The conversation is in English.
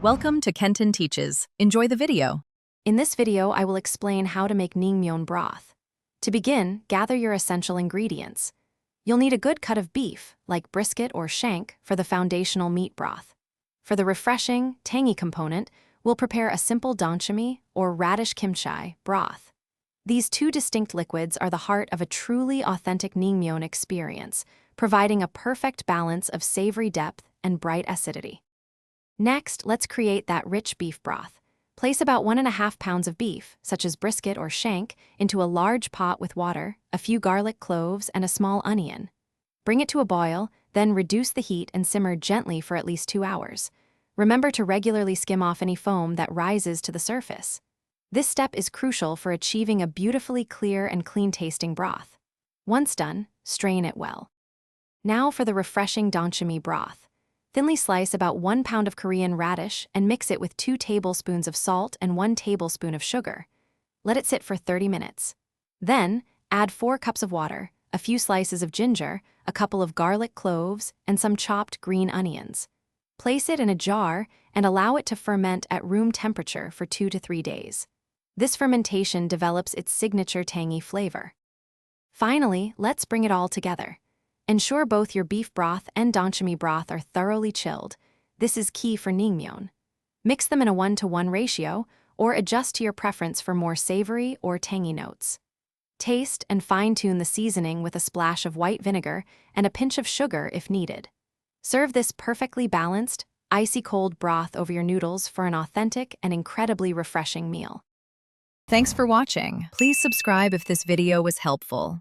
Welcome to Kenton Teaches. Enjoy the video. In this video, I will explain how to make naengmyeon broth. To begin, gather your essential ingredients. You'll need a good cut of beef, like brisket or shank, for the foundational meat broth. For the refreshing, tangy component, we'll prepare a simple danchami or radish kimchi broth. These two distinct liquids are the heart of a truly authentic naengmyeon experience, providing a perfect balance of savory depth and bright acidity. Next, let's create that rich beef broth. Place about 1.5 pounds of beef, such as brisket or shank, into a large pot with water, a few garlic cloves, and a small onion. Bring it to a boil, then reduce the heat and simmer gently for at least 2 hours. Remember to regularly skim off any foam that rises to the surface. This step is crucial for achieving a beautifully clear and clean-tasting broth. Once done, strain it well. Now for the refreshing danchami broth. Thinly slice about 1 pound of Korean radish and mix it with 2 tablespoons of salt and 1 tablespoon of sugar. Let it sit for 30 minutes. Then, add 4 cups of water, a few slices of ginger, a couple of garlic cloves, and some chopped green onions. Place it in a jar and allow it to ferment at room temperature for 2 to 3 days. This fermentation develops its signature tangy flavor. Finally, let's bring it all together. Ensure both your beef broth and danchami broth are thoroughly chilled. This is key for naengmyeon. Mix them in a 1-to-1 ratio, or adjust to your preference for more savory or tangy notes. Taste and fine-tune the seasoning with a splash of white vinegar and a pinch of sugar if needed. Serve this perfectly balanced, icy-cold broth over your noodles for an authentic and incredibly refreshing meal. Thanks for watching. Please subscribe if this video was helpful.